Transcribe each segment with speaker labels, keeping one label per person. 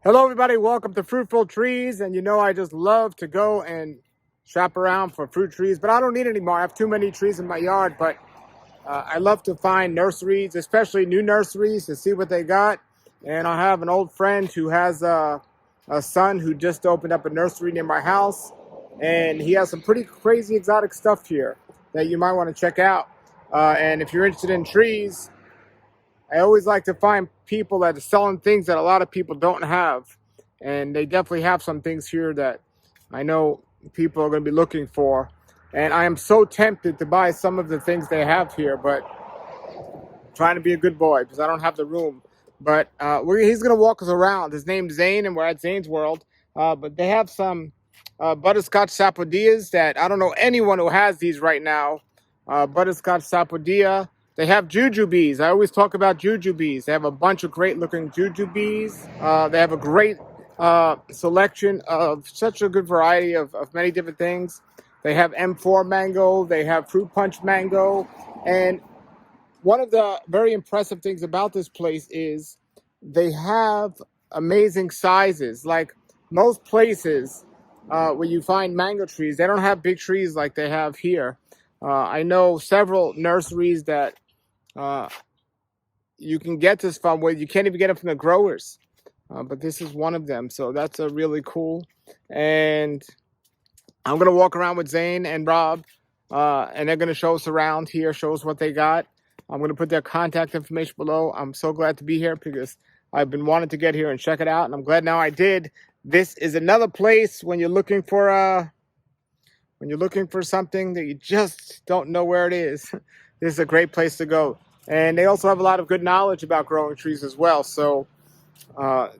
Speaker 1: Hello everybody, welcome to Fruitful Trees. And you know I just love to go and shop around for fruit trees, but I don't need any more. I have too many trees in my yard, but I love to find nurseries, especially new nurseries, to see what they got. And I have an old friend who has a son who just opened up a nursery near my house, and he has some pretty crazy exotic stuff here that you might want to check out. And if you're interested in trees, I always like to find people that are selling things that a lot of people don't have. And they definitely have some things here that I know people are going to be looking for. And I am so tempted to buy some of the things they have here, but I'm trying to be a good boy because I don't have the room. But he's going to walk us around. His name's Zayn, and we're at Zayn's World. But they have some butterscotch sapodillas that I don't know anyone who has these right now. Butterscotch sapodilla. They have jujubes. I always talk about jujubes. They have a bunch of great looking jujubes. They have a great selection of such a good variety of many different things. They have M4 mango. They have fruit punch mango. And one of the very impressive things about this place is they have amazing sizes. Like most places where you find mango trees, they don't have big trees like they have here. I know several nurseries that you can get this from where you can't even get it from the growers. But this is one of them. So that's a really cool. And I'm going to walk around with Zayn and Rob. And they're going to show us around here, show us what they got. I'm going to put their contact information below. I'm so glad to be here because I've been wanting to get here and check it out. And I'm glad now I did. This is another place when you're looking for something that you just don't know where it is. This is a great place to go. And they also have a lot of good knowledge about growing trees as well. So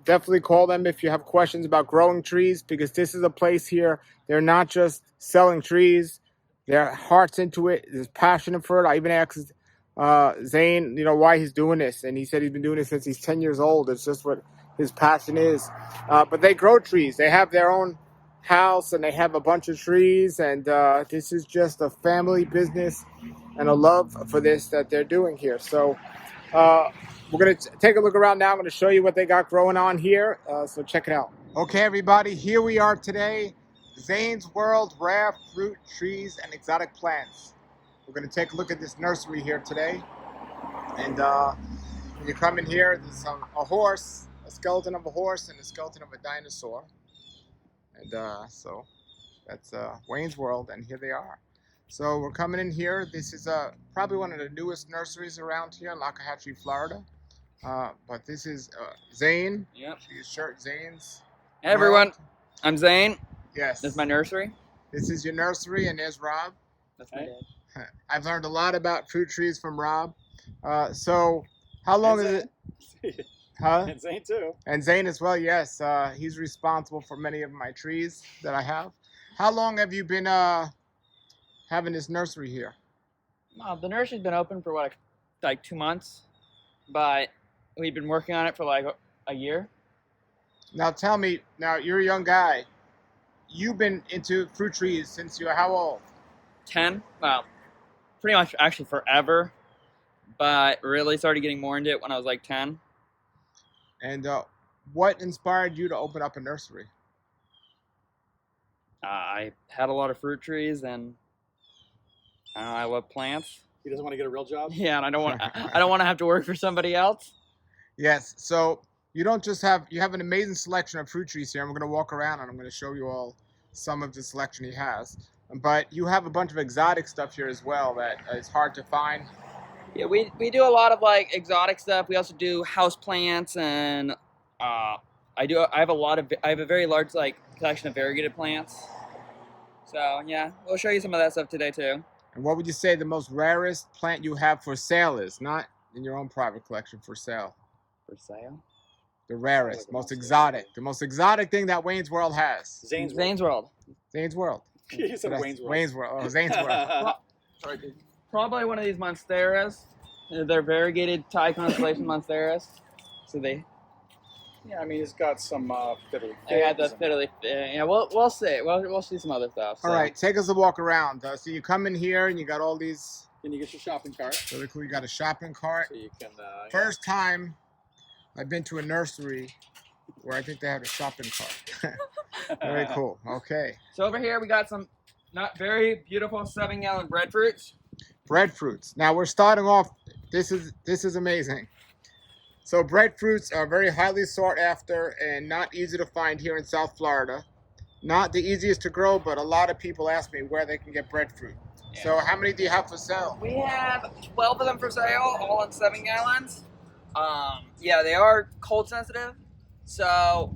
Speaker 1: definitely call them if you have questions about growing trees, because this is a place here. They're not just selling trees. Their heart's into it. They're passionate for it. I even asked Zayn, why he's doing this. And he said he's been doing it since he's 10 years old. It's just what his passion is. But they grow trees. They have their own house and they have a bunch of trees. And this is just a family business and a love for this that they're doing here. So we're going to take a look around now. I'm going to show you what they got growing on here. So check it out. Okay, everybody, here we are today. Zayn's World, Rare Fruit, Trees, and Exotic Plants. We're going to take a look at this nursery here today. And when you come in here, there's a horse, a skeleton of a horse, and a skeleton of a dinosaur. And so that's Wayne's World, and here they are. So we're coming in here. This is probably one of the newest nurseries around here in Loxahatchee, Florida. But this is Zayn.
Speaker 2: Yep.
Speaker 1: His shirt, Zayn's.
Speaker 2: Hey everyone, I'm Zayn.
Speaker 1: Yes.
Speaker 2: This is my nursery.
Speaker 1: This is your nursery, and there's Rob.
Speaker 2: That's my dad.
Speaker 1: I've learned a lot about fruit trees from Rob. So how long is it? Huh?
Speaker 3: And Zayn too.
Speaker 1: And Zayn as well, yes. He's responsible for many of my trees that I have. How long have you been having this nursery here?
Speaker 2: The nursery's been open for like 2 months, but we've been working on it for like a year.
Speaker 1: Now tell me, now you're a young guy. You've been into fruit trees since you were how old?
Speaker 2: 10. Well, pretty much actually forever, but really started getting more into it when I was like 10.
Speaker 1: And what inspired you to open up a nursery?
Speaker 2: I had a lot of fruit trees, and I love plants.
Speaker 3: He doesn't want to get a real job.
Speaker 2: Yeah, and I don't want to have to work for somebody else.
Speaker 1: Yes. So you don't just have, you have an amazing selection of fruit trees here. And we're going to walk around and I'm going to show you all some of the selection he has. But you have a bunch of exotic stuff here as well that is hard to find.
Speaker 2: Yeah, we do a lot of like exotic stuff. We also do house plants, and I have a very large like collection of variegated plants. So yeah, we'll show you some of that stuff today too.
Speaker 1: And what would you say the most rarest plant you have for sale is? Not in your own private collection, for sale.
Speaker 2: For sale?
Speaker 1: The rarest, most exotic. The most exotic thing that Wayne's World has.
Speaker 3: Zayn's
Speaker 2: World.
Speaker 1: Zayn's World.
Speaker 3: You said Wayne's World.
Speaker 1: Wayne's World. Oh, Zayn's World.
Speaker 2: Sorry, dude. Probably one of these monsteras. They're variegated Thai constellation monsteras. So they.
Speaker 3: Yeah, I mean, he's got some fiddly.
Speaker 2: I got the fiddly. Yeah, we'll see. We'll see some other stuff. So.
Speaker 1: All right, take us a walk around. So you come in here and you got all these.
Speaker 3: Then you get your shopping cart.
Speaker 1: Really cool. You got a shopping cart.
Speaker 3: So you can.
Speaker 1: First time I've been to a nursery where I think they have a shopping cart. Very cool. Okay.
Speaker 2: So over here we got some not very beautiful 7-gallon breadfruits.
Speaker 1: Breadfruits. Now we're starting off. This is amazing. So breadfruits are very highly sought after and not easy to find here in South Florida. Not the easiest to grow, but a lot of people ask me where they can get breadfruit.
Speaker 2: Yeah.
Speaker 1: So how many do you have for sale?
Speaker 2: We have 12 of them for sale, all in 7 gallons. Yeah, they are cold sensitive, so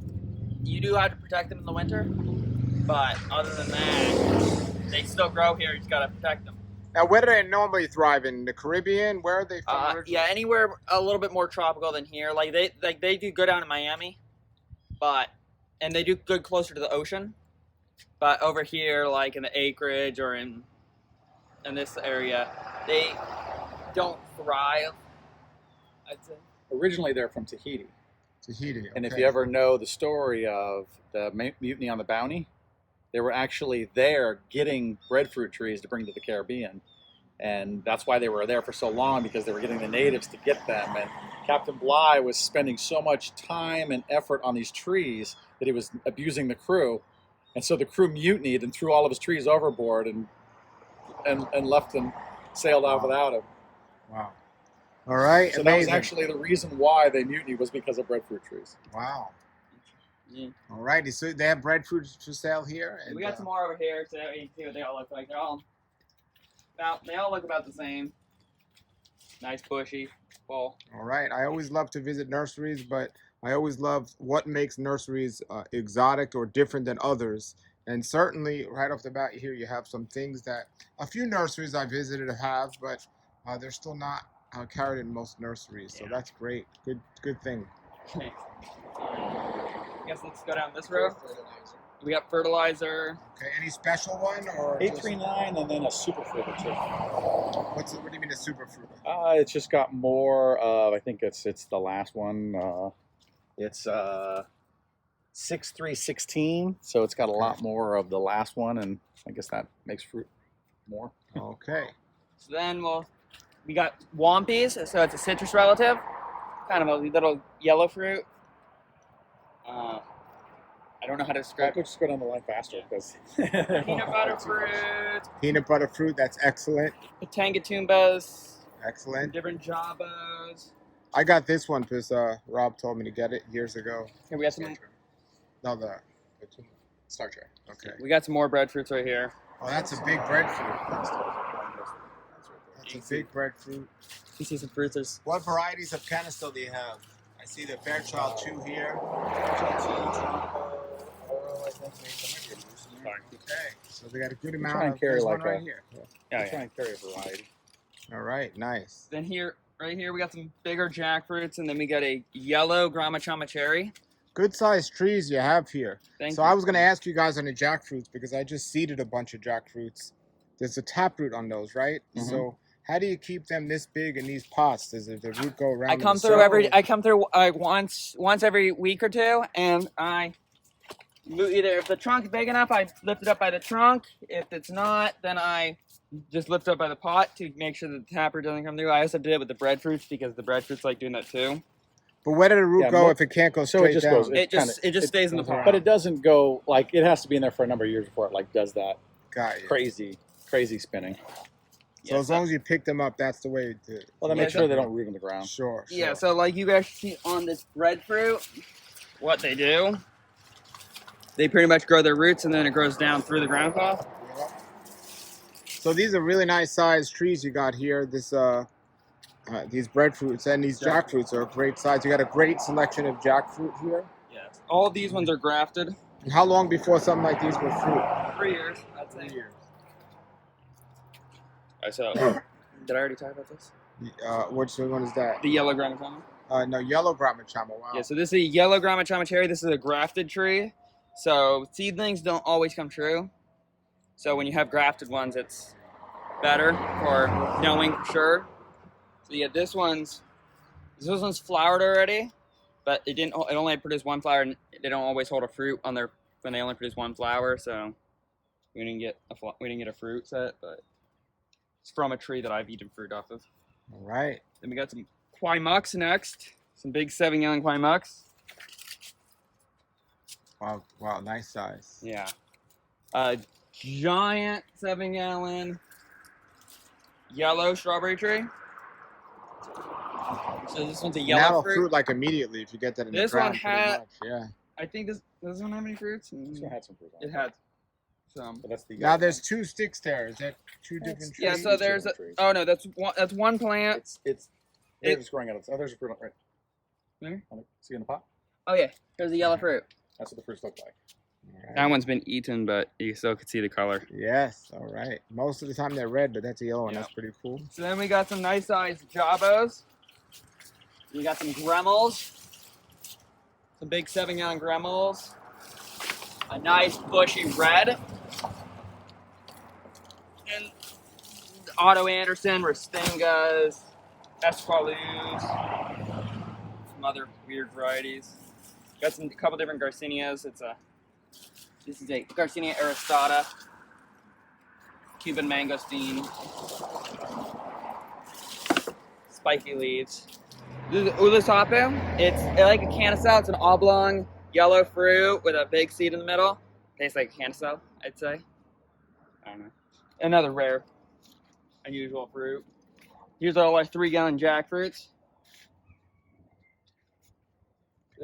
Speaker 2: you do have to protect them in the winter. But other than that, they still grow here. You just gotta protect them.
Speaker 1: Now, where do they normally thrive? In the Caribbean? Where are they from originally?
Speaker 2: Yeah, anywhere a little bit more tropical than here. Like they do good down in Miami, and they do good closer to the ocean. But over here, like in the acreage or in this area, they don't thrive, I'd say.
Speaker 3: Originally, they're from Tahiti.
Speaker 1: Tahiti. Okay.
Speaker 3: And if you ever know the story of the mutiny on the Bounty, they were actually there getting breadfruit trees to bring to the Caribbean. And that's why they were there for so long, because they were getting the natives to get them. And Captain Bligh was spending so much time and effort on these trees that he was abusing the crew. And so the crew mutinied and threw all of his trees overboard and left them, sailed off without him.
Speaker 1: Wow. All right.
Speaker 3: So
Speaker 1: amazing.
Speaker 3: that was actually the reason why they mutinied, was because of breadfruit trees.
Speaker 1: Wow.
Speaker 2: Yeah.
Speaker 1: All righty. So they have breadfruit for sale here. And,
Speaker 2: We got some more over here, so you can see what they all look like. They all look about the same. Nice bushy, full.
Speaker 1: All right. I always love to visit nurseries, but I always love what makes nurseries exotic or different than others. And certainly, right off the bat here, you have some things that a few nurseries I visited have, but they're still not carried in most nurseries. So that's great. Good thing.
Speaker 2: Okay. I guess let's go down this road. We got fertilizer.
Speaker 1: Okay. Any special one or
Speaker 3: 839 and then a super fruit or two.
Speaker 1: What do you mean a super fruit?
Speaker 3: It's just got more of, I think it's the last one. It's 6316, so it's got a lot more of the last one, and I guess that makes fruit more.
Speaker 1: Okay.
Speaker 2: So then we got wampies, so it's a citrus relative, kind of a little yellow fruit. I don't know how to describe
Speaker 3: We'll just go down the line faster because
Speaker 2: peanut butter fruit,
Speaker 1: Peanut butter fruit. That's excellent.
Speaker 2: Tangatumbas,
Speaker 1: Excellent.
Speaker 2: different jabos.
Speaker 1: I got this one because Rob told me to get it years ago.
Speaker 2: Here we got some.
Speaker 1: No, the
Speaker 3: Star Trek.
Speaker 1: okay.
Speaker 2: We got some more breadfruits right here.
Speaker 1: Oh, that's a big breadfruit. That's a big breadfruit.
Speaker 2: You see some fruits. There's
Speaker 1: What varieties of canister do you have? I see the Fairchild 2 here. Okay, so they got a good amount
Speaker 3: try and
Speaker 1: of.
Speaker 3: carry
Speaker 1: There's
Speaker 3: like
Speaker 1: one right
Speaker 3: a-
Speaker 1: here.
Speaker 2: yeah.
Speaker 3: Try and carry a variety.
Speaker 1: All right, nice.
Speaker 2: Then right here, we got some bigger jackfruits, and then we got a yellow Gramachama cherry.
Speaker 1: Good sized trees you have here.
Speaker 2: Thank
Speaker 1: So
Speaker 2: you.
Speaker 1: I was going to ask you guys on the jackfruits because I just seeded a bunch of jackfruits. There's a taproot on those, right?
Speaker 3: Mhm.
Speaker 1: So how do you keep them this big in these pots? Does the root go around?
Speaker 2: I come through once every week or two, and either if the trunk is big enough, I lift it up by the trunk. If it's not, then I just lift it up by the pot to make sure that the taproot doesn't come through. I also did it with the breadfruits because the breadfruits like doing that too.
Speaker 1: But where did the root
Speaker 3: Yeah,
Speaker 1: go if it can't go
Speaker 3: so
Speaker 1: straight
Speaker 3: it just
Speaker 1: down?
Speaker 3: goes-
Speaker 2: It just stays in the
Speaker 1: goes around.
Speaker 2: pot.
Speaker 3: But it doesn't go, like, it has to be in there for a number of years before it, like, does that
Speaker 1: Got you.
Speaker 3: crazy spinning.
Speaker 1: So as long as you pick them up, that's the way to.
Speaker 3: Well, then
Speaker 2: Yeah,
Speaker 3: make sure they don't root in the ground.
Speaker 1: Sure.
Speaker 2: Yeah, so like you guys see on this breadfruit, what they do, they pretty much grow their roots and then it grows down through the ground cloth.
Speaker 1: So these are really nice sized trees you got here. These breadfruits and these jackfruits are a great size. You got a great selection of jackfruit here.
Speaker 2: Yes. All of these ones are grafted.
Speaker 1: And how long before something like these will fruit?
Speaker 2: 3 years, I'd say.
Speaker 1: 3 years.
Speaker 2: So, did I already talk about this?
Speaker 1: Which one is that?
Speaker 2: The yellow Gramachama?
Speaker 1: No, yellow Gramachama. Wow.
Speaker 2: Yeah, so this is a yellow Gramachama cherry. This is a grafted tree. So seedlings don't always come true. So when you have grafted ones, it's better for knowing for sure. So yeah, this one's flowered already, but it only produced one flower, and they don't always hold a fruit on their when they only produce one flower. So we didn't get a fruit set, but it's from a tree that I've eaten fruit off of.
Speaker 1: All right.
Speaker 2: Then we got some Kwai Mucks next. Some big 7-gallon Kwai Mucks.
Speaker 1: Wow, wow, nice size.
Speaker 2: Yeah. A giant 7-gallon yellow strawberry tree. So this one's a
Speaker 1: And
Speaker 2: yellow
Speaker 1: that'll
Speaker 2: fruit.
Speaker 1: fruit like immediately if you get that in
Speaker 2: This
Speaker 1: the ground.
Speaker 2: one
Speaker 1: pretty
Speaker 2: had-
Speaker 1: much, yeah.
Speaker 2: I think this one have any fruits?
Speaker 3: This one had some fruit on
Speaker 2: It had some.
Speaker 3: But that's the
Speaker 1: Now there's 2 sticks there. Is that 2 different trees?
Speaker 2: Yeah, so there's a, oh no, that's one plant.
Speaker 3: They're just growing out. Oh, there's a fruit right.
Speaker 2: Where?
Speaker 3: See in the pot?
Speaker 2: Oh yeah, there's a yellow fruit.
Speaker 3: That's what the fruits look like.
Speaker 1: All right.
Speaker 2: That one's been eaten, but you still could see the color.
Speaker 1: Yes, all right. Most of the time they're red, but that's a yellow one.
Speaker 2: Yeah.
Speaker 1: That's pretty cool.
Speaker 2: So then we got some nice sized jabos. We got some Gremmels. Some big 7-gallon Gremmels. A nice bushy red. And Otto Anderson, Rastingas, Esqualus, some other weird varieties. Got a couple different Garcinias. This is a Garcinia aristata, Cuban mangosteen, spiky leaves. This is Ulusapu. It's like a canicel. It's an oblong yellow fruit with a big seed in the middle. Tastes like a canicel, I'd say. I don't know. Another rare, unusual fruit. Here's all our 3-gallon jackfruits.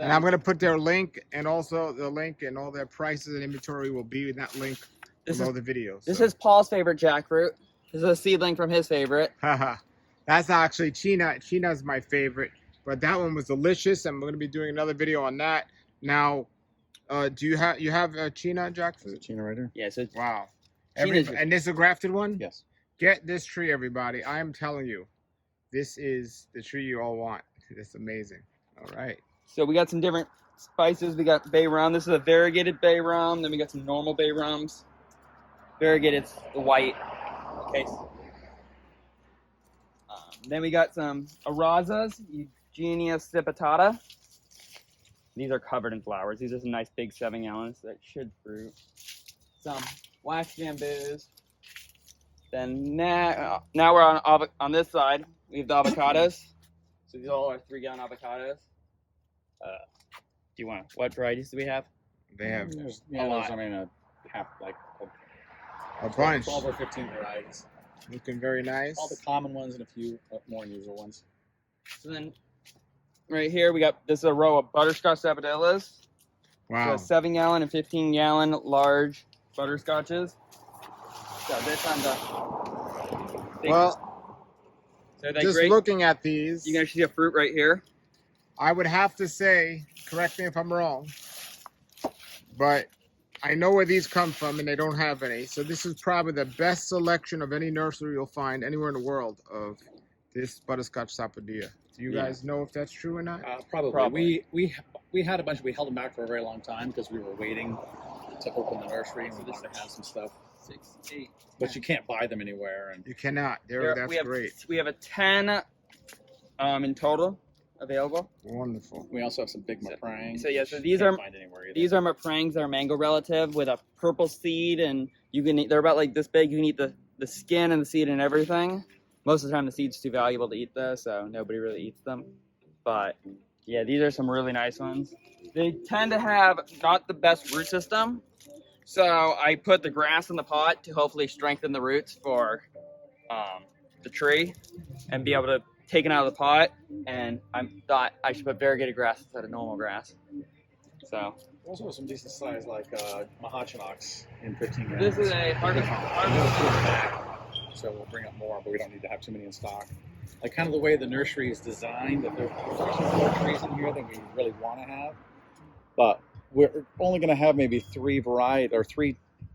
Speaker 1: And I'm going to put their link and also the link and all their prices and inventory will be in that link below the video.
Speaker 2: This is Paul's favorite jackfruit. This is a seedling from his favorite.
Speaker 1: Haha. That's actually China. China's my favorite, but that one was delicious, and we're going to be doing another video on that. Now, do you have China jackfruit?
Speaker 3: Is it China right here?
Speaker 2: Yeah, so
Speaker 1: Wow.
Speaker 2: China's-
Speaker 1: And this is a grafted one?
Speaker 3: Yes.
Speaker 1: Get this tree, everybody. I am telling you, this is the tree you all want. It's amazing. All right.
Speaker 2: So we got some different spices. We got bay rum. This is a variegated bay rum. Then we got some normal bay rums. Variegated's the white case. Then we got some Arazas, Eugenia stipitata. These are covered in flowers. These are some nice big 7-gallons that should fruit. Some wax bamboos. Then now we're on this side. We have the avocados. So these all are 3-gallon avocados. Do you want what varieties do we have?
Speaker 1: They have
Speaker 3: Yeah,
Speaker 2: A lot.
Speaker 3: I mean,
Speaker 1: a bunch.
Speaker 3: 12 or 15 varieties.
Speaker 1: Looking very nice.
Speaker 3: All the common ones and a few more unusual ones.
Speaker 2: So then, right here we got this is a row of butterscotch sapodillas.
Speaker 1: Wow.
Speaker 2: So 7-gallon and 15-gallon large butterscotches. So this on the big,
Speaker 1: Well,
Speaker 2: so they
Speaker 1: just
Speaker 2: great.
Speaker 1: looking at these,
Speaker 2: You can actually see a fruit right here.
Speaker 1: I would have to say, correct me if I'm wrong, but I know where these come from and they don't have any. So this is probably the best selection of any nursery you'll find anywhere in the world of this butterscotch sapodilla. Do you guys know if that's true or not?
Speaker 3: Probably. We had a bunch. We held them back for a very long time because we were waiting to open the nursery and we wanted to have some stuff.
Speaker 2: 6, 8.
Speaker 3: But you can't buy them anywhere. And
Speaker 1: You cannot. That's
Speaker 2: we have,
Speaker 1: great.
Speaker 2: We have a 10 in total available.
Speaker 1: Wonderful.
Speaker 3: we also have some big maprangs.
Speaker 2: So, yeah, so
Speaker 3: which
Speaker 2: these
Speaker 3: you can't
Speaker 2: are-
Speaker 3: find anywhere either.
Speaker 2: These are maprangs. They're mango relative with a purple seed, and you can eat. They're about like this big. You can eat the skin and the seed and everything. Most of the time, the seed's too valuable to eat though, so nobody really eats them. But yeah, these are some really nice ones. They tend to have not the best root system, so I put the grass in the pot to hopefully strengthen the roots for the tree and be able to take it out of the pot. And I thought I should put variegated grass instead of normal grass. So
Speaker 3: Also some decent size like Mahachinox in 15 grams.
Speaker 2: this is a harvest.
Speaker 3: So we'll bring up more, but we don't need to have too many in stock. Like kind of the way the nursery is designed, that there's actually more trees in here than we really want to have. But we're only going to have maybe 3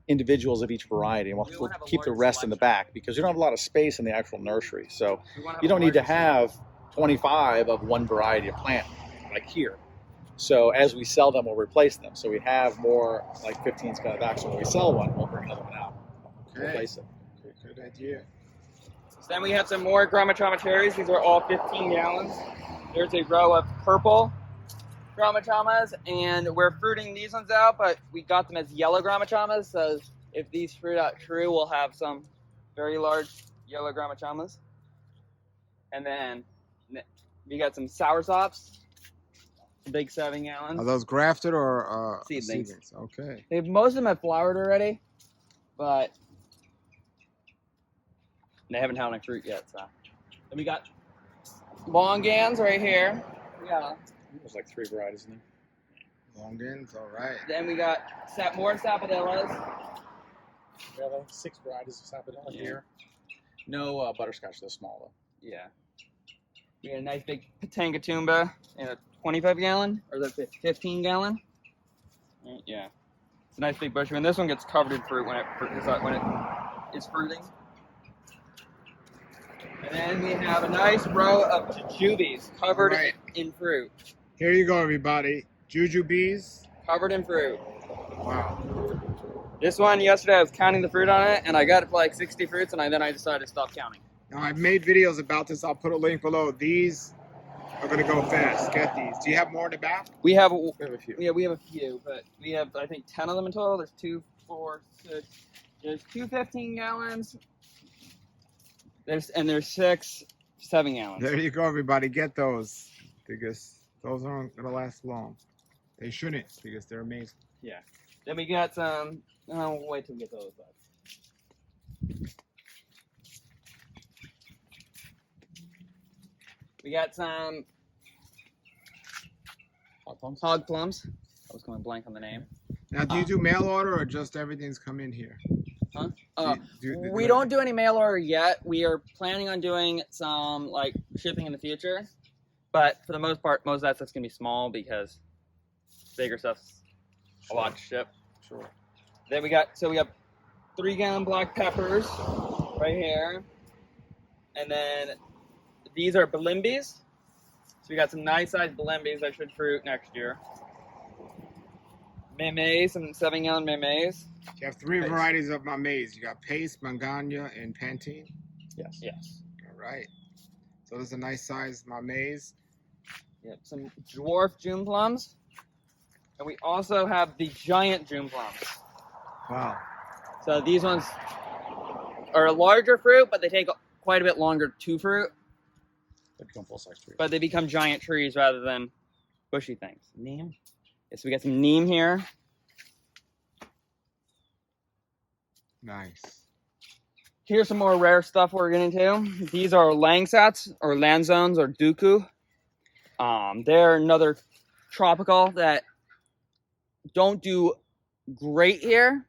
Speaker 3: individuals of each variety, and we'll
Speaker 2: have a
Speaker 3: keep the
Speaker 2: large
Speaker 3: rest in the
Speaker 2: selection.
Speaker 3: back because you don't have a lot of space in the actual nursery. So
Speaker 2: We wanna have
Speaker 3: you
Speaker 2: a
Speaker 3: don't need to
Speaker 2: larger
Speaker 3: have 25 of one variety of plant like here. So as we sell them, we'll replace them. So we have more like 15s coming back. So when we sell one, we'll bring another one out.
Speaker 1: Okay.
Speaker 3: Replace it.
Speaker 1: Good idea.
Speaker 2: So then we have some more Gromachama cherries. These are all 15 gallons. There's a row of purple Gromachamas, and we're fruiting these ones out, but we got them as yellow Gromachamas, so if these fruit out true, we'll have some very large yellow Gromachamas. And then we got some soursops. The big 7 gallons.
Speaker 1: Are those grafted or
Speaker 2: Seedlings.
Speaker 1: Okay.
Speaker 2: Most of them have flowered already, but they haven't had any fruit yet. So then we got longans right here. Yeah.
Speaker 3: There's like 3 varieties in there.
Speaker 1: Longans, all right.
Speaker 2: Then we got more sapodillas.
Speaker 3: We have 6 varieties of sapodilla
Speaker 2: Yeah.
Speaker 3: here. No butterscotch, they're small though.
Speaker 2: Yeah. We got a nice big Tangatumba in a 25 gallon, or is that 15 gallon? Yeah. It's a nice big bush. And this one gets covered in fruit when it is fruiting. And then we have a nice row of jujubes covered in fruit.
Speaker 1: Here you go, everybody. Jujubes.
Speaker 2: Covered in fruit.
Speaker 1: Wow.
Speaker 2: This one, yesterday I was counting the fruit on it, and I got it for like 60 fruits, and then I decided to stop counting.
Speaker 1: Now, I've made videos about this. I'll put a link below. These are going to go fast. Get these. Do you have more in the back?
Speaker 2: We have
Speaker 3: a few.
Speaker 2: Yeah, we have a few, but we have, I think, 10 of them in total. There's 2, 4, 6. There's 2 15 gallons. There's 6 7 gallons.
Speaker 1: There you go, everybody. Get those because those aren't going to last long. They shouldn't because they're amazing.
Speaker 2: Yeah. Then we got some. Oh, wait till we get those up. We got some hog plums. I was going blank on the name.
Speaker 1: Now, do you do mail order or just everything's come in here?
Speaker 2: Huh? We don't do any mail order yet. We are planning on doing some like shipping in the future, but for the most part, most of that stuff's gonna be small because bigger stuff's a lot to ship.
Speaker 1: Sure.
Speaker 2: Then we got 3 gallon black peppers right here, and then these are Blimbis. So we got some nice sized Blimbis that should fruit next year. Memes, some 7 gallon memes.
Speaker 1: You have 3 varieties of my maize. You got Pace, Mangania, and Pantene.
Speaker 3: Yes.
Speaker 2: Yes.
Speaker 1: All right. So there's a nice size my maize.
Speaker 2: Yep. Some dwarf June plums. And we also have the giant June plums.
Speaker 1: Wow.
Speaker 2: So these ones are a larger fruit, but they take quite a bit longer to fruit.
Speaker 3: They become full-size trees.
Speaker 2: But they become giant trees rather than bushy things. Neem. Yes, we got some neem here.
Speaker 1: Nice.
Speaker 2: Here's some more rare stuff we're getting to. These are langsats or lanzones or duku. They're another tropical that don't do great here,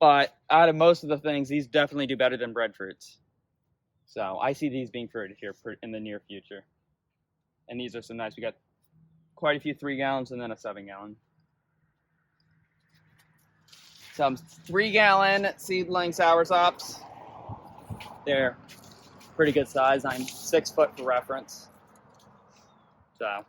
Speaker 2: but out of most of the things, these definitely do better than breadfruits. So I see these being fruited here in the near future. And these are some nice. We got quite a few 3 gallons and then a 7 gallon. Some 3 gallon seedling soursops. They're pretty good size. I'm 6 foot for reference. So,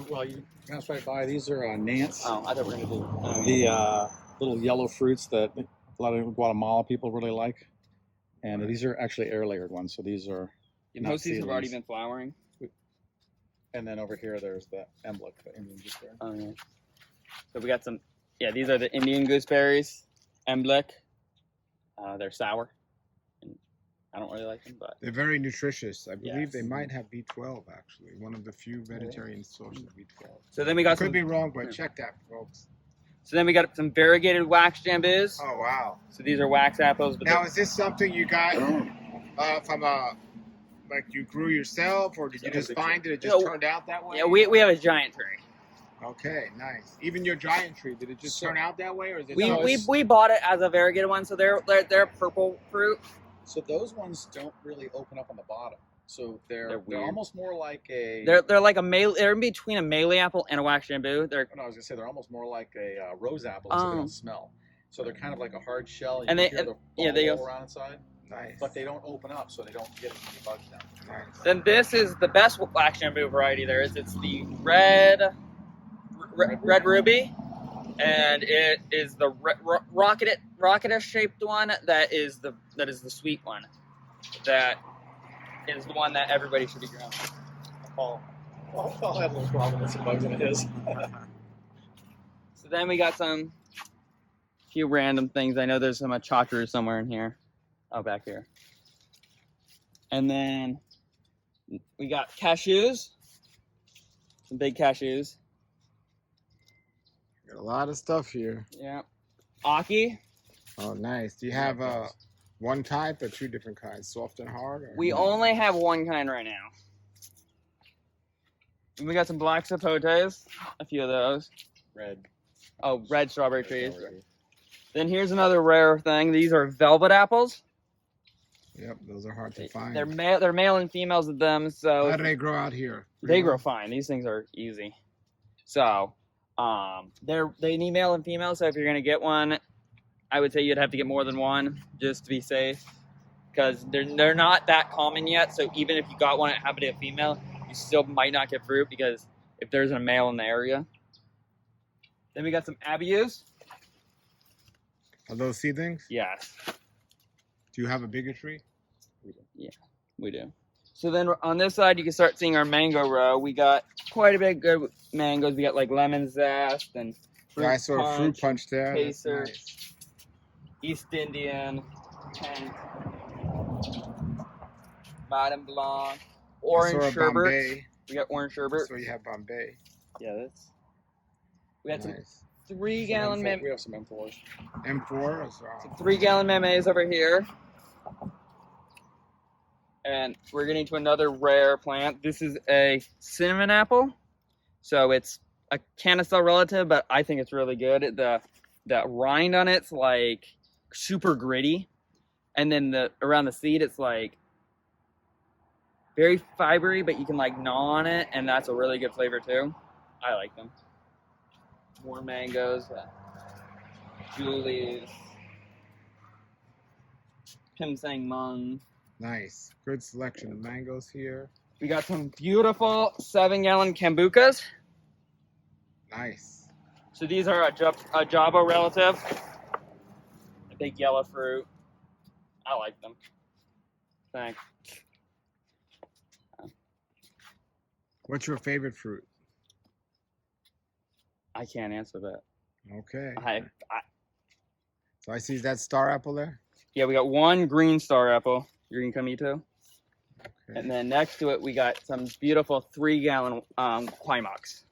Speaker 3: well, you pass right by. These are Nance.
Speaker 2: oh, I thought we were gonna do
Speaker 3: The little yellow fruits that a lot of Guatemala people really like. And these are actually air layered ones. So these are.
Speaker 2: most of these have already been flowering.
Speaker 3: And then over here, there's the Emblick, the Indian gooseberry.
Speaker 2: Oh yeah. So we got some. Yeah, these are the Indian gooseberries, Emblick. They're sour. And I don't really like them, but
Speaker 1: They're very nutritious. I believe
Speaker 2: Yes.
Speaker 1: they might have B12 actually. One of the few vegetarian sources of B12.
Speaker 2: so then we got
Speaker 1: Could
Speaker 2: some.
Speaker 1: be wrong, but check that, folks.
Speaker 2: So then we got some variegated wax jambus.
Speaker 1: Oh wow.
Speaker 2: So these are wax apples. But
Speaker 1: Now, is this something you got from a, like you grew yourself, or did you just find it? It just turned out that way?
Speaker 2: yeah, we have a giant tree.
Speaker 1: Okay, nice. Even your giant tree, did it just turn out that way, or is it?
Speaker 2: We bought it as a variegated one, so they're purple fruit.
Speaker 3: So those ones don't really open up on the bottom. So they're
Speaker 2: weird.
Speaker 3: almost more like a.
Speaker 2: They're like they're in between a melee apple and a wax jambu.
Speaker 3: No, I was gonna say they're almost more like a rose apple, so they don't smell. So they're kind of like a hard shell.
Speaker 2: And
Speaker 3: you
Speaker 2: they-
Speaker 3: can hear the
Speaker 2: yeah, they
Speaker 3: roll
Speaker 2: go-
Speaker 3: around inside,
Speaker 1: Nice.
Speaker 3: but they don't open up, so they don't get any bugs down.
Speaker 1: Nice.
Speaker 2: Then this is the best wax jambu variety there is. It's the red ruby, and it is the rocketish shaped one that is the sweet one. That is the one that everybody should be growing.
Speaker 3: Paul had a little problem with some bugs in his.
Speaker 2: So then we got some few random things. I know there's some chakras somewhere in here. Oh, back here. And then We got cashews, some big cashews.
Speaker 1: Got a lot of stuff here.
Speaker 2: Yeah. Aki.
Speaker 1: Oh, nice. Do you have one type or two different kinds, soft and hard? Or
Speaker 2: We only have one kind right now. And we got some black sapotes, a few of those.
Speaker 3: Red.
Speaker 2: Oh, red strawberry trees. Then here's another rare thing. These are velvet apples.
Speaker 1: Yep, those are hard to find.
Speaker 2: They're male and females of them, so
Speaker 1: how do they grow out here?
Speaker 2: they grow fine. These things are easy. So, they need male and female. So if you're gonna get one, I would say you'd have to get more than one just to be safe, because they're not that common yet. So even if you got one that happened to be a female, you still might not get fruit because if there's a male in the area. Then we got some abius.
Speaker 1: Are those seedlings?
Speaker 2: Yes.
Speaker 1: Do you have a bigger tree?
Speaker 2: We do. Yeah, we do. So then on this side, you can start seeing our mango row. We got quite a bit of good mangoes. We got like lemon zest and fruit
Speaker 1: Yeah, I saw a fruit punch there. That's
Speaker 2: Pacer,
Speaker 1: nice.
Speaker 2: East Indian, Kent, Madame Blanc,
Speaker 1: I
Speaker 2: orange
Speaker 1: saw a
Speaker 2: sherbet.
Speaker 1: Bombay.
Speaker 2: We got orange sherbet.
Speaker 1: So you have Bombay.
Speaker 2: Yeah, that's. We had some
Speaker 1: Nice.
Speaker 2: 3-gallon
Speaker 3: We have some M4s.
Speaker 1: M4 or so?
Speaker 2: some 3-gallon memes over here. And we're getting to another rare plant. This is a cinnamon apple. So it's a canistel relative, but I think it's really good. The rind on it's like super gritty. And then around the seed, it's like very fibery, but you can like gnaw on it, and that's a really good flavor too. I like them. More mangoes, Julie's, Kim Sang Mung.
Speaker 1: Nice. Good selection of mangoes here.
Speaker 2: We got some beautiful 7-gallon Kambukas.
Speaker 1: Nice.
Speaker 2: So these are a Jabo relative. A big yellow fruit. I like them. Thanks.
Speaker 1: What's your favorite fruit?
Speaker 2: I can't answer that.
Speaker 1: Okay. So I see that star apple there.
Speaker 2: Yeah, we got one green star apple. You're gonna come eat too.
Speaker 1: Okay.
Speaker 2: And then next to it, we got some beautiful 3-gallon Climax.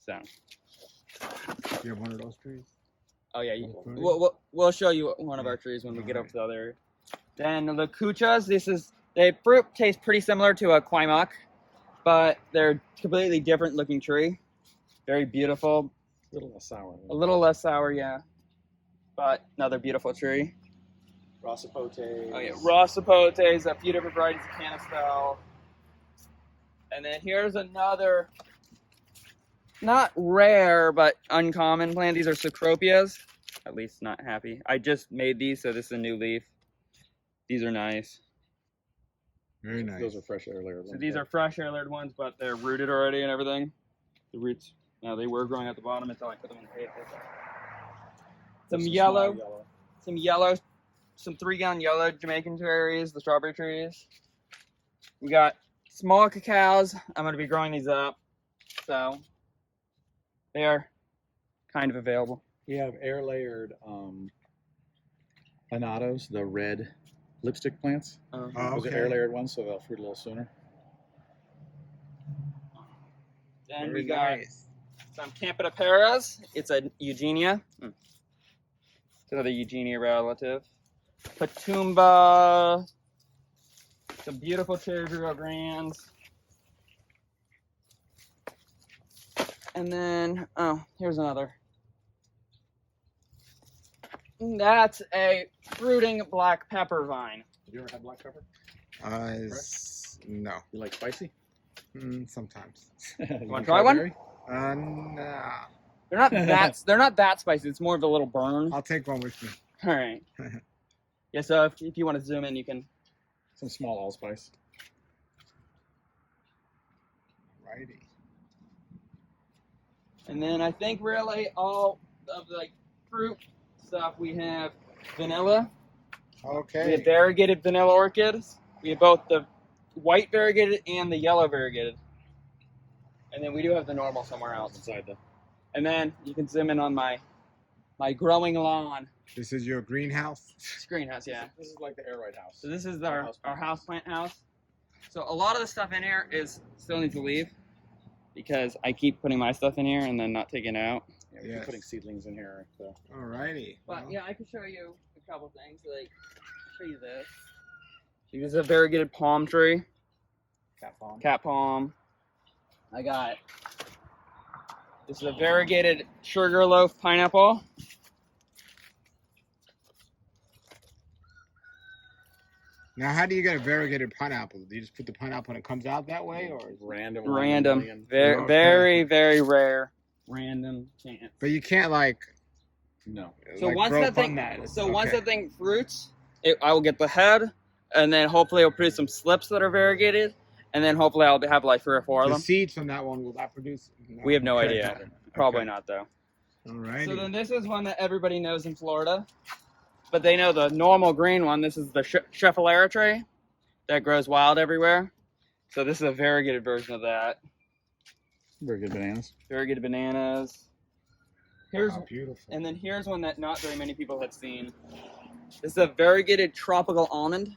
Speaker 2: So.
Speaker 1: You have one of those trees?
Speaker 2: Oh yeah,
Speaker 1: Okay.
Speaker 2: we'll show you one of our trees when we get up to the other area. Then the kuchas, the fruit tastes pretty similar to a Quaimak, but they're completely different looking tree. Very beautiful.
Speaker 3: A little less sour.
Speaker 2: A little less sour, yeah. But another beautiful tree.
Speaker 3: Rosapote.
Speaker 2: Oh yeah, Rosapotes, a few different varieties of canistel. And then here's another, not rare, but uncommon plant. These are Cecropias. At least not happy. I just made these, so this is a new leaf. These are nice.
Speaker 1: Very nice.
Speaker 3: Those are fresh air layered ones.
Speaker 2: So these are fresh air layered ones, but they're rooted already and everything. The roots, now they were growing at the bottom until I put them in the paper. Some yellow, some 3-gallon yellow Jamaican cherries, the strawberry trees. We got small cacaos. I'm going to be growing these up, so they are kind of available.
Speaker 3: We have air layered anatos, the red lipstick plants.
Speaker 1: Oh,
Speaker 3: Those
Speaker 1: okay.
Speaker 3: are air layered ones, so they'll fruit a little sooner.
Speaker 2: Then
Speaker 1: Very
Speaker 2: we got
Speaker 1: nice.
Speaker 2: some Campidoperas. It's a Eugenia. It's another Eugenia relative. Patumba. Some beautiful cherry Virgo grands. And then, oh, here's another. That's a fruiting black pepper vine.
Speaker 3: Have you ever had black pepper?
Speaker 1: No.
Speaker 3: You like spicy?
Speaker 1: Sometimes.
Speaker 3: You
Speaker 2: wanna try one?
Speaker 3: berry?
Speaker 1: Nah.
Speaker 2: They're not that spicy. It's more of a little burn.
Speaker 1: I'll take one with me.
Speaker 2: All right. Yeah, so if you want to zoom in, you can.
Speaker 3: Some small allspice.
Speaker 1: Righty.
Speaker 2: And then I think really all of the fruit stuff, we have vanilla. We have
Speaker 1: Okay.
Speaker 2: variegated vanilla orchids. We have both the white variegated and the yellow variegated. And then we do have the normal somewhere else.
Speaker 3: Inside the.
Speaker 2: And then you can zoom in on my my growing lawn.
Speaker 1: This is your greenhouse?
Speaker 2: It's greenhouse, yeah.
Speaker 3: This is like the air right house.
Speaker 2: So this is our houseplant house. So a lot of the stuff in here is still needs to leave because I keep putting my stuff in here and then not taking it out.
Speaker 3: Yeah, we keep putting seedlings in here. So.
Speaker 1: Alrighty.
Speaker 2: But yeah, I can show you a couple things. Like, show you this. This is a variegated palm tree.
Speaker 3: Cat palm.
Speaker 2: Cat palm. I got. This is a variegated sugarloaf pineapple.
Speaker 1: Now, how do you get a variegated pineapple? Do you just put the pineapple and it comes out that way, or
Speaker 3: random?
Speaker 2: Very, very, very rare. Random chance.
Speaker 1: But you can't like.
Speaker 3: No.
Speaker 2: So
Speaker 1: like,
Speaker 2: once
Speaker 1: grow
Speaker 2: that
Speaker 1: from
Speaker 2: thing,
Speaker 1: that. It's-
Speaker 2: once
Speaker 1: okay.
Speaker 2: that thing fruits, I will get the head, and then hopefully it'll produce some slips that are variegated, and then hopefully I'll have like 3 or 4 of
Speaker 1: The
Speaker 2: them.
Speaker 1: seeds from that one, will that produce? No.
Speaker 2: We have no
Speaker 1: Okay.
Speaker 2: idea. Probably not though.
Speaker 1: Alrighty.
Speaker 2: So then this is one that everybody knows in Florida, but they know the normal green one. This is the Schefflera tree that grows wild everywhere. So this is a variegated version of that.
Speaker 3: Very good bananas.
Speaker 2: Variegated bananas. Here's
Speaker 1: beautiful.
Speaker 2: And then here's one that not very many people have seen. This is a variegated tropical almond.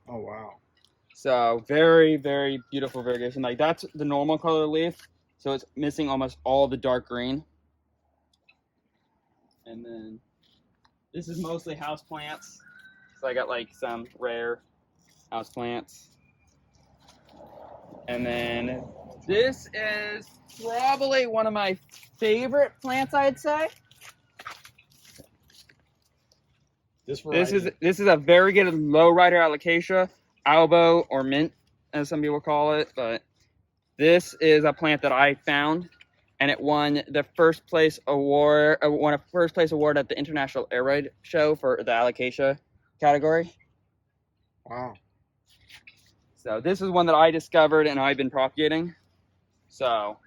Speaker 1: Oh wow.
Speaker 2: So very, very beautiful variegation. Like that's the normal color leaf. So it's missing almost all the dark green. And then this is mostly house plants. So I got like some rare house plants. And then this is probably one of my favorite plants, I'd say. This is a variegated low-rider alocasia, albo or mint, as some people call it. But this is a plant that I found, and it won the first place award. Won a first place award at the International Air Raid Show for the alocasia category.
Speaker 1: Wow.
Speaker 2: So this is one that I discovered and I've been propagating. So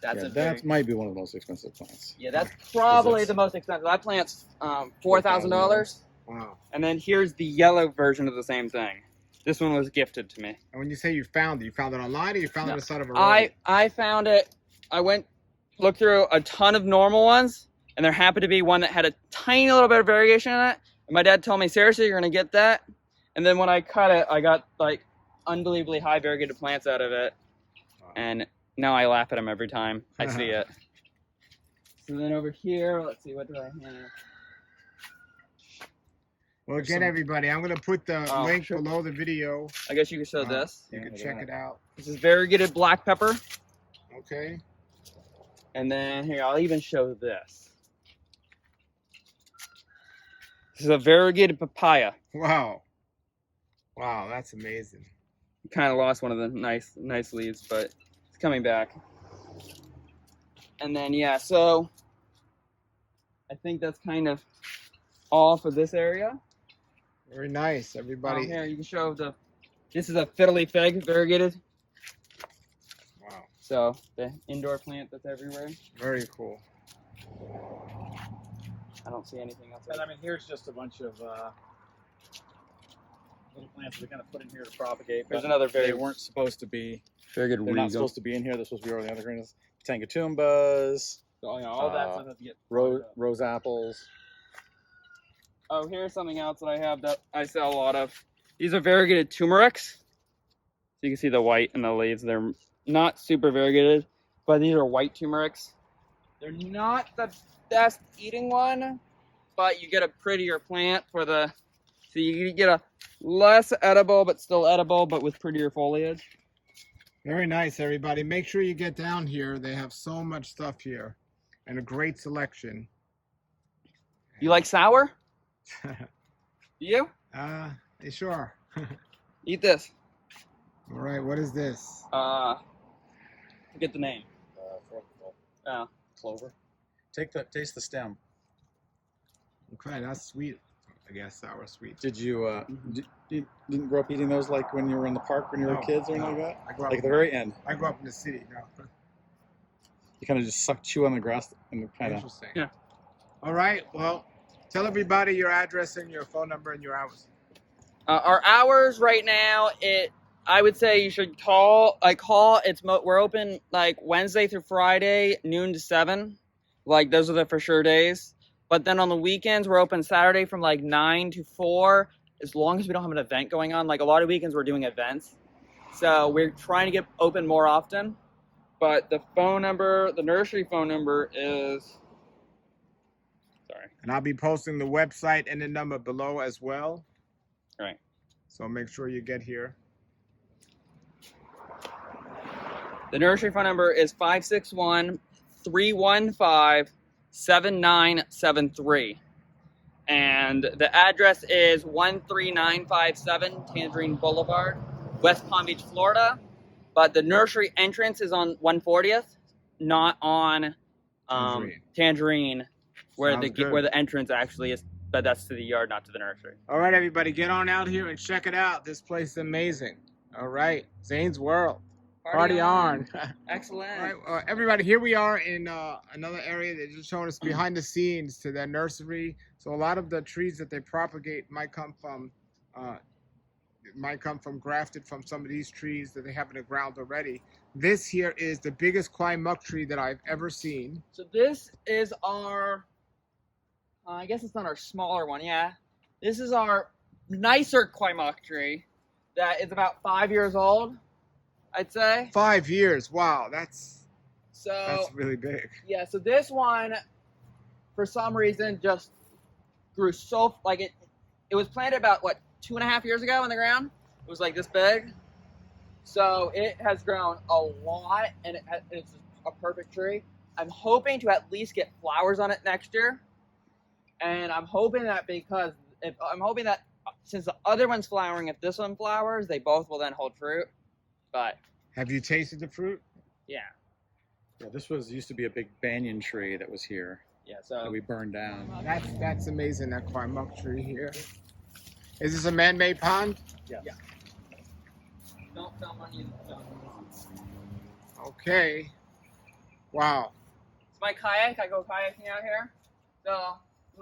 Speaker 3: that might be one of the most expensive plants.
Speaker 2: Yeah, that's probably the most expensive. That plant's $4,000.
Speaker 1: Wow.
Speaker 2: And then here's the yellow version of the same thing. This one was gifted to me.
Speaker 1: And when you say you found it online or you found it on the side of a road?
Speaker 2: I found it. I looked through a ton of normal ones, and there happened to be one that had a tiny little bit of variegation in it. And my dad told me, seriously, you're going to get that? And then when I cut it, I got like unbelievably high variegated plants out of it.
Speaker 1: Wow.
Speaker 2: And now I laugh at them every time I see it. So then over here, let's see, what do I have?
Speaker 1: Well, again, everybody, I'm going to put the link below the video.
Speaker 2: I guess you could show this.
Speaker 1: You can check it out.
Speaker 2: This is variegated black pepper.
Speaker 1: Okay.
Speaker 2: And then here, I'll even show this. This is a variegated papaya.
Speaker 1: Wow. Wow, that's amazing.
Speaker 2: Kind of lost one of the nice leaves, but it's coming back. And then, yeah, so I think that's kind of all for this area.
Speaker 1: Very nice, everybody.
Speaker 2: Here, you can show this is a fiddly fig, variegated.
Speaker 1: Wow.
Speaker 2: So, the indoor plant that's everywhere.
Speaker 1: Very cool.
Speaker 2: I don't see anything else.
Speaker 3: And I mean, here's just a bunch of little plants we kind of put in here to propagate.
Speaker 2: There's another
Speaker 3: they weren't supposed to be.
Speaker 2: variegated
Speaker 3: They're not supposed to be in here. They're supposed to be over the other greens. Tangatumbas.
Speaker 2: Oh, yeah, all that stuff has to get
Speaker 3: rose apples.
Speaker 2: Oh, here's something else that I have that I sell a lot of. These are variegated turmerics. So you can see the white in the leaves. They're not super variegated, but these are white turmerics. They're not the best eating one, but you get a prettier plant for the. So you get a less edible, but still edible, but with prettier foliage.
Speaker 1: Very nice, everybody. Make sure you get down here. They have so much stuff here and a great selection.
Speaker 2: You like sour? You?
Speaker 1: Sure.
Speaker 2: Eat this.
Speaker 1: All right, what is this?
Speaker 2: Forget the name. Oh.
Speaker 3: Clover. Taste the stem.
Speaker 1: Okay, that's sweet. I guess sour sweet.
Speaker 3: Did you didn't grow up eating those like when you were in the park when you were kids or anything like that?
Speaker 1: I grew up
Speaker 3: Like at the very end.
Speaker 1: I grew up in the city. No.
Speaker 3: You kind of just chew on the grass and kind of.
Speaker 1: Interesting.
Speaker 2: Yeah.
Speaker 1: All right. Well, tell everybody your address and your phone number and your hours.
Speaker 2: Our hours right now, I would say you should call. We're open like Wednesday through Friday, noon to 7, Like those are the for sure days. But then on the weekends, we're open Saturday from like 9 to 4, as long as we don't have an event going on. Like a lot of weekends, we're doing events. So we're trying to get open more often. But the phone number, the nursery phone number is, sorry.
Speaker 1: And I'll be posting the website and the number below as well.
Speaker 2: Right.
Speaker 1: So make sure you get here.
Speaker 2: The nursery phone number is 561-315-7973. And the address is 13957 Tangerine Boulevard, West Palm Beach, Florida. But the nursery entrance is on 140th, not on Tangerine, where the entrance actually is. But that's to the yard, not to the nursery.
Speaker 1: All right, everybody, get on out here and check it out. This place is amazing. All right, Zayn's World. Party on.
Speaker 2: Excellent.
Speaker 1: All right, everybody, here we are in another area. They're just showing us behind the scenes to their nursery. So a lot of the trees that they propagate might come from grafted from some of these trees that they have in the ground already. This here is the biggest kwai muck tree that I've ever seen.
Speaker 2: So this is our, I guess it's not our smaller one, yeah. This is our nicer kwai muck tree that is about 5 years old, I'd say.
Speaker 1: 5 years, wow, that's
Speaker 2: So
Speaker 1: really big.
Speaker 2: yeah, so this one, for some reason, just grew so, like it was planted about, what, 2.5 years ago in the ground. It was like this big. So it has grown a lot, and it's a perfect tree. I'm hoping to at least get flowers on it next year. And I'm hoping that since the other one's flowering, if this one flowers, they both will then hold fruit. But
Speaker 1: have you tasted the fruit?
Speaker 2: Yeah.
Speaker 3: Yeah, this used to be a big banyan tree that was here.
Speaker 2: Yeah, so
Speaker 3: that we burned down.
Speaker 1: That's amazing, that kwai muck tree here. Is this a man-made pond?
Speaker 3: Yes.
Speaker 2: Yeah. Don't film on you.
Speaker 1: Okay. Wow.
Speaker 2: It's my kayak. I go kayaking out here. So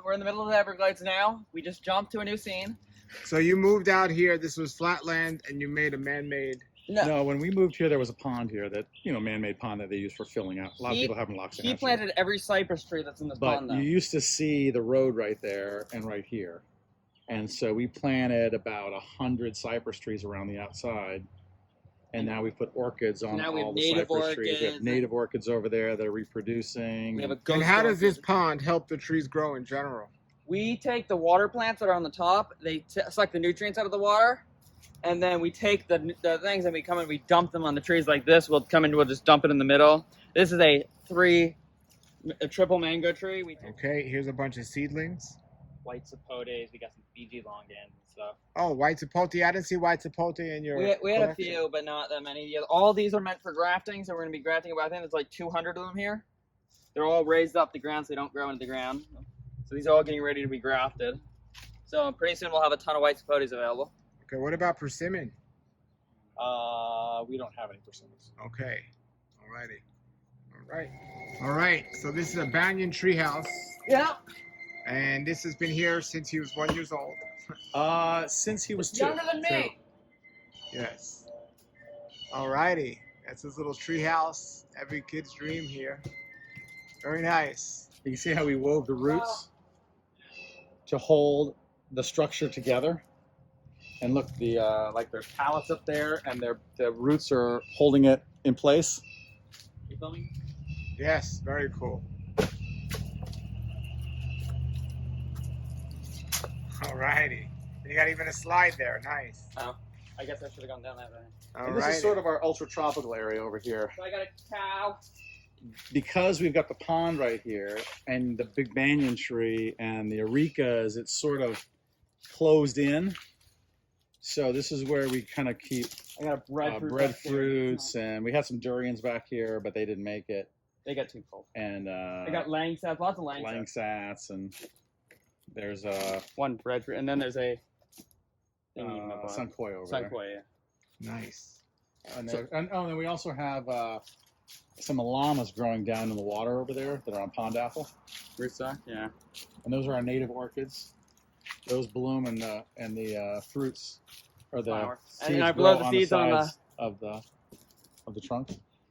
Speaker 2: we're in the middle of the Everglades now. We just jumped to a new scene.
Speaker 1: So you moved out here. This was flat land, and you made a man-made.
Speaker 3: No, when we moved here, there was a pond here that, man-made pond that they use for filling out. A lot of people have in Loxahatchee.
Speaker 2: He planted every cypress tree that's in this pond, though.
Speaker 3: But you used to see the road right there and right here. And so we planted about 100 cypress trees around the outside. And now we put orchids on all the cypress trees. We have native orchids over there that are reproducing.
Speaker 2: We have
Speaker 1: and how does this pond help the trees grow in general?
Speaker 2: We take the water plants that are on the top. They suck the nutrients out of the water. And then we take the things and we come and we dump them on the trees like this. We'll just dump it in the middle. This is a triple mango tree.
Speaker 1: Okay, here's a bunch of seedlings.
Speaker 2: White sapotes. We got some Fiji longans and stuff.
Speaker 1: Oh, white sapote. I didn't see white sapote in your
Speaker 2: We had a few, but not that many. All these are meant for grafting, so we're going to be grafting about, I think there's like 200 of them here. They're all raised up the ground so they don't grow into the ground. So these are all getting ready to be grafted. So pretty soon we'll have a ton of white sapotes available.
Speaker 1: Okay, what about persimmon?
Speaker 3: We don't have any persimmons.
Speaker 1: Okay, all right. So this is a banyan tree house.
Speaker 2: Yeah.
Speaker 1: And this has been here since he was 1 year old.
Speaker 3: Since he was 2.
Speaker 2: Younger than me.
Speaker 1: Yes. All righty. That's his little tree house. Every kid's dream here. Very nice.
Speaker 3: You see how we wove the roots to hold the structure together? And look, like there's pallets up there, and the roots are holding it in place.
Speaker 2: You filming?
Speaker 1: Yes, very cool. All righty. You got even a slide there. Nice.
Speaker 2: Oh, I guess I should have gone down that way.
Speaker 3: And this is sort of our ultra-tropical area over here.
Speaker 2: So I got a cow.
Speaker 3: Because we've got the pond right here, and the big banyan tree, and the arecas, it's sort of closed in. So this is where we kind of keep
Speaker 2: I got
Speaker 3: breadfruits, and we had some durians back here, but they didn't make it.
Speaker 2: They got too cold.
Speaker 3: And
Speaker 2: I got langsats, lots of langsats.
Speaker 3: And there's
Speaker 2: one breadfruit, and then there's a
Speaker 3: sunkoi over there.
Speaker 2: Sunkoi, yeah.
Speaker 1: Nice.
Speaker 3: And then we also have some llamas growing down in the water over there that are on pond apple.
Speaker 2: Rootstock, yeah.
Speaker 3: And those are our native orchids. Those bloom, and the fruits or the
Speaker 2: Flower.
Speaker 3: seeds
Speaker 2: And I
Speaker 3: grow
Speaker 2: blow the
Speaker 3: on
Speaker 2: seeds
Speaker 3: the
Speaker 2: on
Speaker 3: sides of the trunk.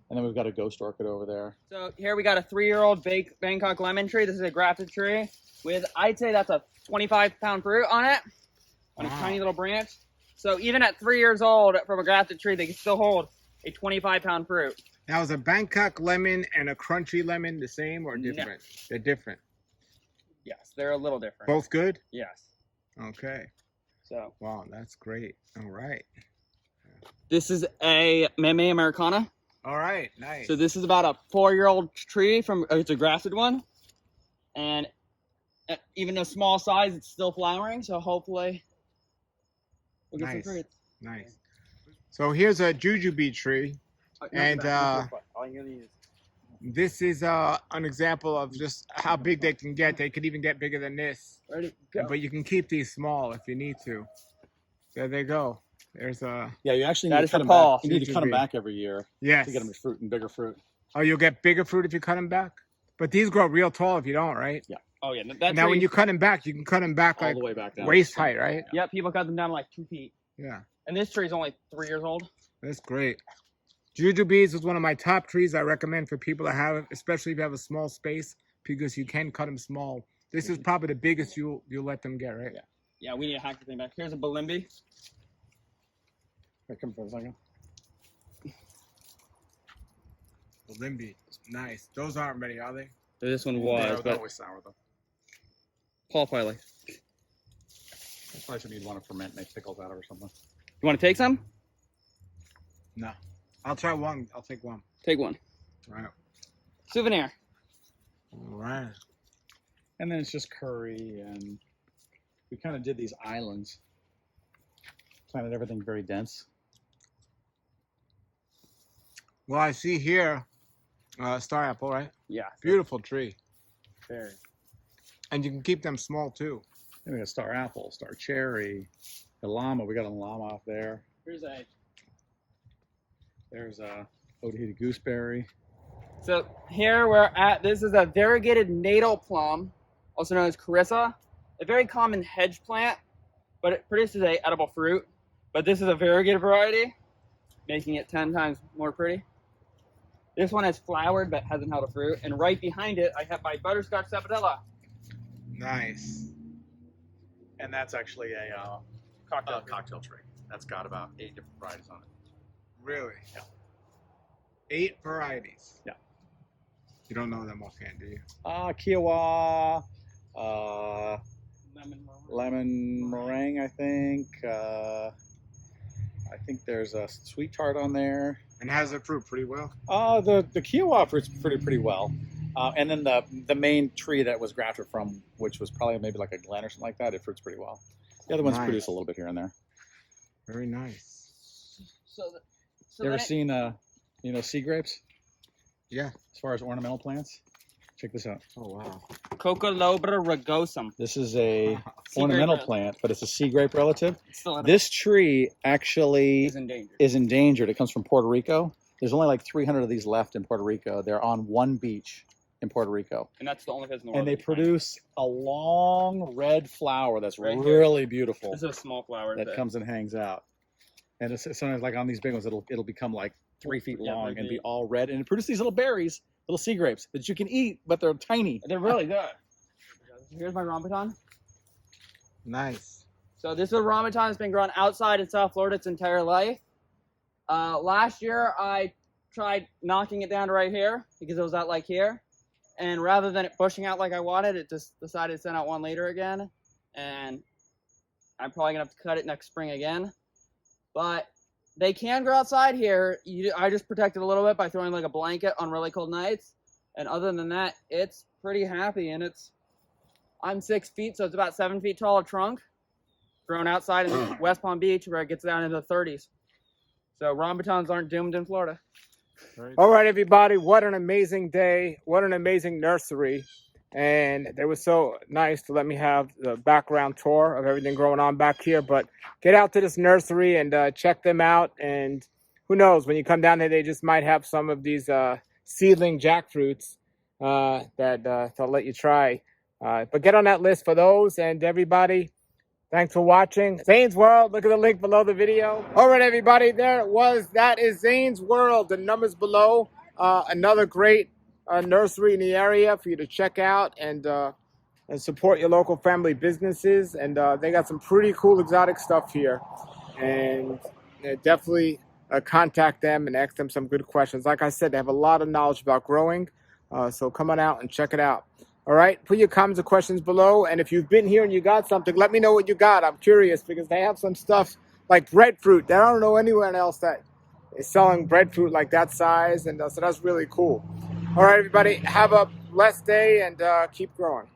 Speaker 3: And then we've got a ghost orchid over there.
Speaker 2: So here we got a 3-year-old Bangkok lemon tree. This is a grafted tree with, I'd say that's a 25-pound fruit on it, on a tiny little branch. So even at 3 years old from a grafted tree, they can still hold a 25-pound fruit.
Speaker 1: Now, is a Bangkok lemon and a crunchy lemon the same or different? No. They're different.
Speaker 2: Yes, they're a little different.
Speaker 1: Both good?
Speaker 2: Yes.
Speaker 1: Okay.
Speaker 2: So.
Speaker 1: Wow, that's great. All right.
Speaker 2: This is a Meme Americana.
Speaker 1: All right, nice.
Speaker 2: So this is about a 4-year-old tree from, it's a grafted one. And even though small size, it's still flowering. So hopefully we'll get some fruits.
Speaker 1: Nice. So here's a jujube tree. And this is an example of just how big they can get. They could even get bigger than this.
Speaker 2: Ready, go.
Speaker 1: But you can keep these small if you need to. There they go. There's a...
Speaker 3: Yeah, you actually need to cut them back. You need to cut them back every year.
Speaker 1: Yes.
Speaker 3: To get them to fruit and bigger fruit.
Speaker 1: Oh, you'll get bigger fruit if you cut them back? But these grow real tall if you don't, right?
Speaker 3: Yeah.
Speaker 2: Oh, yeah.
Speaker 1: Now, when you cut them back, you can cut them back
Speaker 3: all
Speaker 1: like
Speaker 3: the way back down.
Speaker 1: Waist height, right?
Speaker 2: Yeah, people cut them down like 2 feet.
Speaker 1: Yeah.
Speaker 2: And this tree is only 3 years old.
Speaker 1: That's great. Jujubes is one of my top trees I recommend for people to have, especially if you have a small space, because you can cut them small. This is probably the biggest you'll let them get, right?
Speaker 2: Yeah. Yeah, we need to hack the thing back. Here's a Blvd.
Speaker 3: Come for a second.
Speaker 1: Blvd, nice. Those aren't ready, are they?
Speaker 2: This one was,
Speaker 3: but always sour though.
Speaker 2: Paul Piley.
Speaker 3: Probably should need one to ferment, make pickles out of or something.
Speaker 2: You want to take some?
Speaker 1: No. I'll try one. I'll take one.
Speaker 2: Take one.
Speaker 1: All right.
Speaker 2: Souvenir.
Speaker 1: All right.
Speaker 3: And then it's just curry, and we kind of did these islands. Planted everything very dense.
Speaker 1: Well, I see here star apple, right?
Speaker 2: Yeah.
Speaker 1: Beautiful tree.
Speaker 2: Very.
Speaker 1: And you can keep them small too.
Speaker 3: And we got star apple, star cherry, the llama. We got a llama off there. There's a Odahita gooseberry.
Speaker 2: So here we're at, this is a variegated natal plum, also known as Carissa, a very common hedge plant, but it produces a edible fruit. But this is a variegated variety, making it 10 times more pretty. This one has flowered but hasn't held a fruit. And right behind it, I have my butterscotch sapodilla.
Speaker 1: Nice.
Speaker 3: And that's actually a cocktail tree. That's got about 8 different varieties on it.
Speaker 1: Really?
Speaker 3: Yeah.
Speaker 1: 8 varieties.
Speaker 3: Yeah.
Speaker 1: You don't know them offhand, do you?
Speaker 3: Kiowa, lemon meringue, I think. I think there's a sweet tart on there.
Speaker 1: And has it fruit pretty well?
Speaker 3: The Kiowa fruits pretty well. And then the main tree that was grafted from, which was probably maybe like a Glen or something like that, it fruits pretty well. The other ones produce a little bit here and there.
Speaker 1: Very nice.
Speaker 2: So
Speaker 3: you ever seen sea grapes?
Speaker 1: Yeah.
Speaker 3: As far as ornamental plants, check this out.
Speaker 1: Oh wow.
Speaker 2: Coccolobra rugosum.
Speaker 3: This is a ornamental plant, but it's a sea grape relative.
Speaker 2: Still
Speaker 3: this tree actually
Speaker 2: is
Speaker 3: endangered. It comes from Puerto Rico. There's only like 300 of these left in Puerto Rico. They're on one beach in Puerto Rico.
Speaker 2: And that's the only place in the world.
Speaker 3: And they produce a long red flower that's
Speaker 2: right
Speaker 3: really beautiful.
Speaker 2: This is a small flower
Speaker 3: that comes and hangs out. And it's sometimes like on these big ones, it'll become like 3 feet long and be all red. And it produces these little berries, little sea grapes that you can eat, but they're tiny.
Speaker 2: They're really good. Here's my rambutan.
Speaker 1: Nice.
Speaker 2: So this is a rambutan that's been grown outside in South Florida its entire life. Last year, I tried knocking it down to right here because it was at like here. And rather than it bushing out like I wanted, it just decided to send out 1 later again. And I'm probably going to have to cut it next spring again. But they can grow outside here. I just protect it a little bit by throwing like a blanket on really cold nights. And other than that, it's pretty happy. And I'm 6 feet, so it's about 7 feet tall, a trunk. Grown outside in West Palm Beach where it gets down into the 30s. So rambutans aren't doomed in Florida.
Speaker 1: All right, everybody. What an amazing day. What an amazing nursery. And they were so nice to let me have the background tour of everything going on back here. But get out to this nursery and check them out. And who knows, when you come down there, they just might have some of these seedling jackfruits that they'll let you try. But get on that list for those. And everybody, thanks for watching. Zayn's World, look at the link below the video. All right, everybody, there it was. That is Zayn's World. The number's below. another great nursery in the area for you to check out and support your local family businesses. And they got some pretty cool exotic stuff here. And definitely contact them and ask them some good questions. Like I said, they have a lot of knowledge about growing. So come on out and check it out. All right, put your comments and questions below. And if you've been here and you got something, let me know what you got. I'm curious because they have some stuff like breadfruit that I don't know anyone else that is selling breadfruit like that size. And so that's really cool. All right, everybody, have a blessed day and keep growing.